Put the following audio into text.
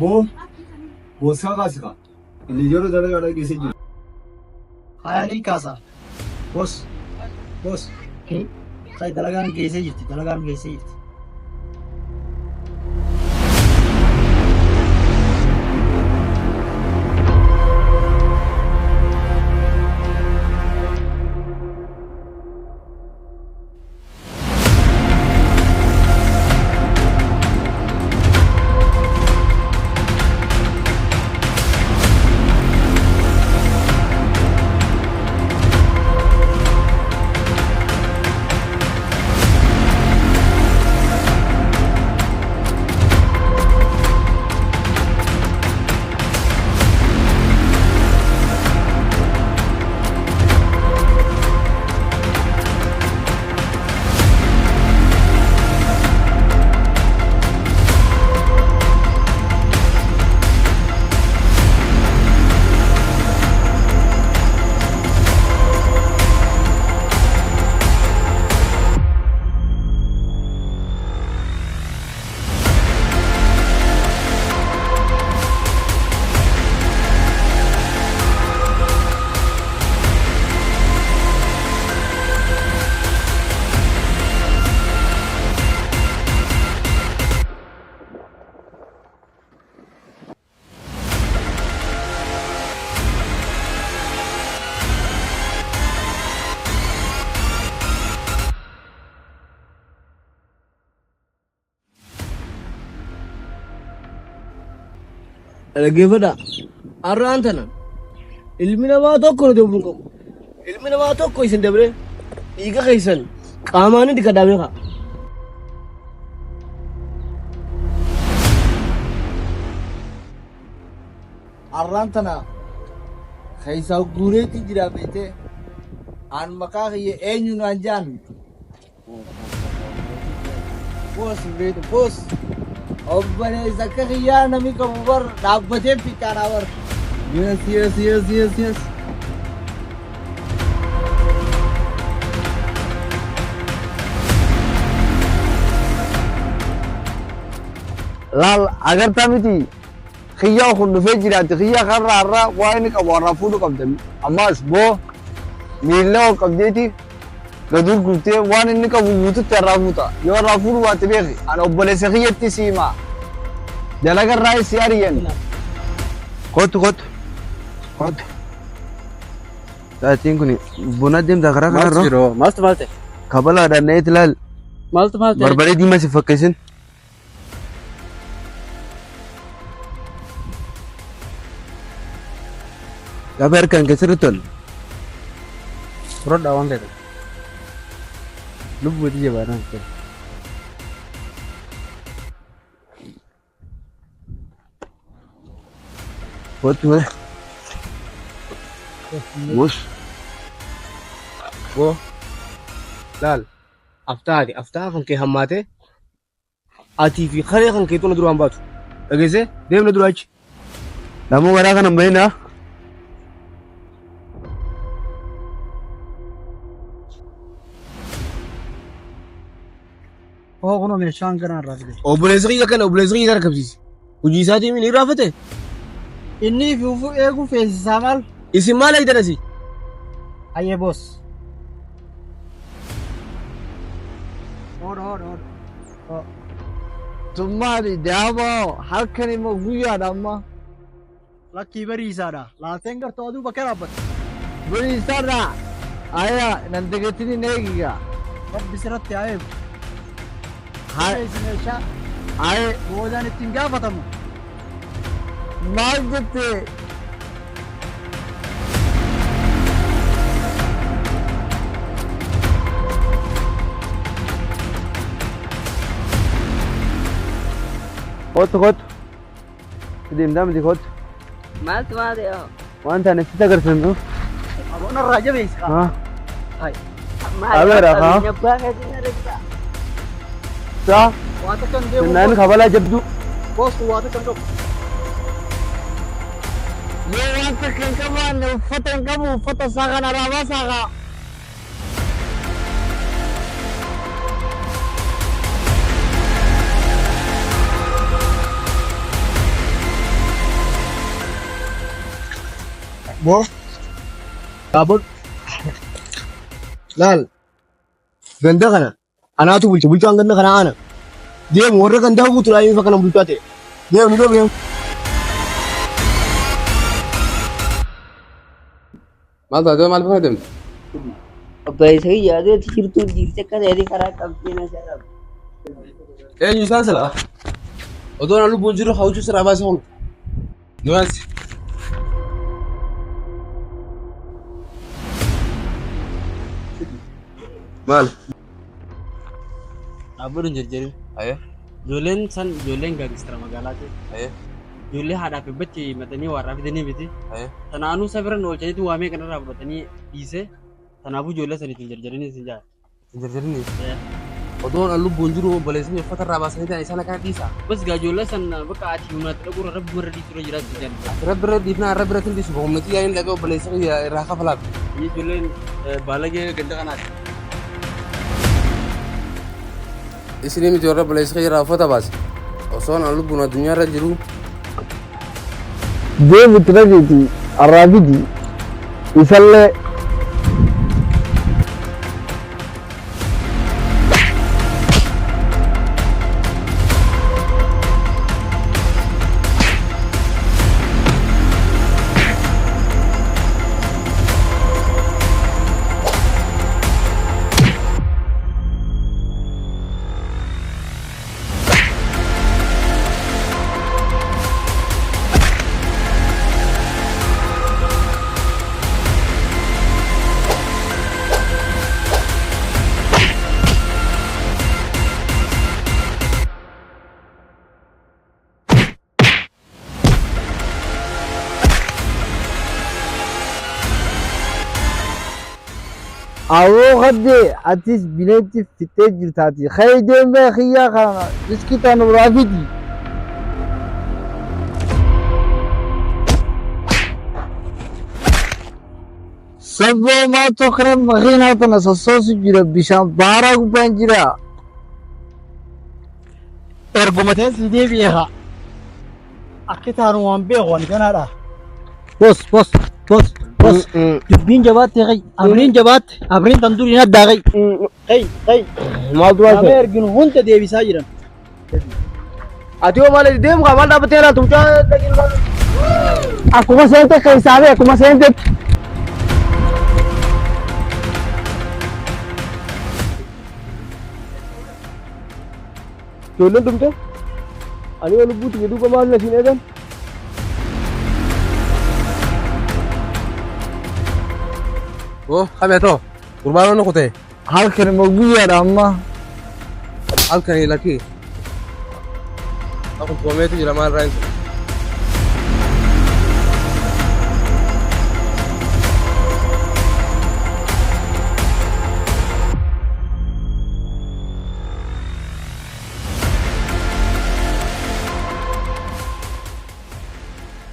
뭐? 뭐 사가시가? 일리 여러 자리가 계시지. Hayalii kaasa. Boos. Boos. Kai dalagaan geessee jirti. Dalagaan geessee jirti. Dhaggeeffadhaa. Har'aan tana ilmi namaa tokko nuti ofuun qabu. Ilmi namaa tokko isin dabree dhiiga keessan qaamaan itti kadhaamee ka'a. Har'aan tana keessaa guureetti jira beekte aan maqaa kiyya eenyu naan jaan. Boos beektu boos. Obboleessa akka kiyyaa namni qabu bar dhaabbatee fiixaadhaa bar. Yes. Laal agartaa miti xiyyaa kun dhufee jiraate xiyyaa kanarraa har'a waa inni qabu har'aa fuudhu qabdan ammas boo miilla ol qabdeeti gadi gurtee waan inni qabu guututti har'aa fuuta yoo har'aa fuudhu baate beeki ani obboleessa kiyyatti si himaa dalagarraa si ariyan Kottu. Sa'aatiin kun buna deemtaa karaa kanarra. Maaltu maal ta'e? Kabalaadhaan na'eeti ilaali. Maaltu maal ta'e? Barbaree diimaa si fakkeessin. Gaafa harkaan keessatti tol. Fudhadhaa waan ta'eef. Lubbuuti jabaadhaan ta'e. Kottu malee. Bos. Boo. Laal. Aftaa kan kee hammaatee atii fi karee kan keetu na duraan baatu. Dhageessee deemna duraa achi. Namoo garaa kana hin bahinaa. Oo kunoo meeshaan kanarraa fide. Obboleessa kiyya rakabsiisi. Hojii isaatii ni raafate. Inni fi ufuu eeguu feesisaa maal? Isin maal eegdan asii? Hayyee boos. Oodha. tummaadhi daamoo halkan immoo guyyaadha amma Lakkii bariisaadha. Laalteen gartuu aduu bakka dhaabbata. bariisaadha ayaa nan dagatini neegiga Rabbi sirratti haa eegu. haa Meeshaa ayee boodaan ittiin gaafatamu. maal jette Kottu. Deemtaa miti kottu. Maaltu maal ta'e? Waan taane sitti agarsiisu. Aboon irraa jabeessa. Haa. Maal Abeera, haa. Nyabbaa keessatti na dhigda. Saa. Waa takka hin deemu. Naan kabalaa jabdu. Boos kun waa takka hin qabu. yoo wanta kan qabaanne uffata hin qabu uffata isaa kana raabaa saaqa Boo. Kaabol. Laal. Ganda kana. Anaatu bulcha. Bulchaan ganda kana ana. Deemu warra gandaa guutuu laayee ifa kana bulchaa ta'e. Deemu ni deemu. Maal taatee maal fayyadamte? Obboleessa kiyyaa adeemti jirtu dhiirte akka ta'e karaa qabdee na jala. Eenyu isaan sila? Otoo na lubbuun jiru hawwachuu sirraa baasee hunda. Nuwaansi. Maal? Dhaabbaduun jajjarin. Ayee. Ijoolleen san ijoolleen gaangistara magaalaa ta'e. Ayee. Ijoollee haadhaaf bachi himatanii warraa fidanii miti. Ayee. Sanaanuu safiran oolchaniitu waamee kanarraa fudhatanii dhiise. Kanaafuu ijoollee saniitiin jarjaranii sin jaala. Jarjarni. Otoo na lubbuun jiru obboleessni uffata irraa baasanii ta'an isaan akkana dhiisa. Bas gaa ijoollee san bakka ati humnaatti dhaquurra rabbi marra dhiisurra jiraatu jaalladha. Rabbi irra dhiifnaa rabbi irratti hin dhiisu humnati yaa'in dhaqee obboleessa irraa kafalaaf. Ijoolleen baalagee ganda kanaati. Isinii miti warra obboleessa irraa uffata baase. Osoo na lubbuun addunyaa irra jiru. Deemu tiragiti arraabiti isallee awoo qaddee atis bineensi fixee jirtaati. Khayideen bee xiyyaa kana riskitaan uraafiti. Sabboo maa tokko makiinaa tana sossoosu jira bishaan baaraa gubbaan jira. Ergumateen si deebi'eeha. Akka taanu waan beeku waan kanaadha. Bos. Dubbiin jabaatte qay. Abriin jabaatte. Abriin tandurii naddaa qay. Qay. Maaltu waan Nama ta'e? erginu hunda deebisaa jiran. Ati yoo maal deemu kaa maal dhaabbatee laatu mucaa dhaqee Akkuma seente keessaa bee akkuma seente. ijoolleen dhumte ani yoo lubbuutti jedhuuba maal na siin eegan Oh, kame too. Gurbaan onni kutee. Halkan immoo guyyaadha amma. Halkanii lakkii. Akkuma tuumeetu jira maal irraa hin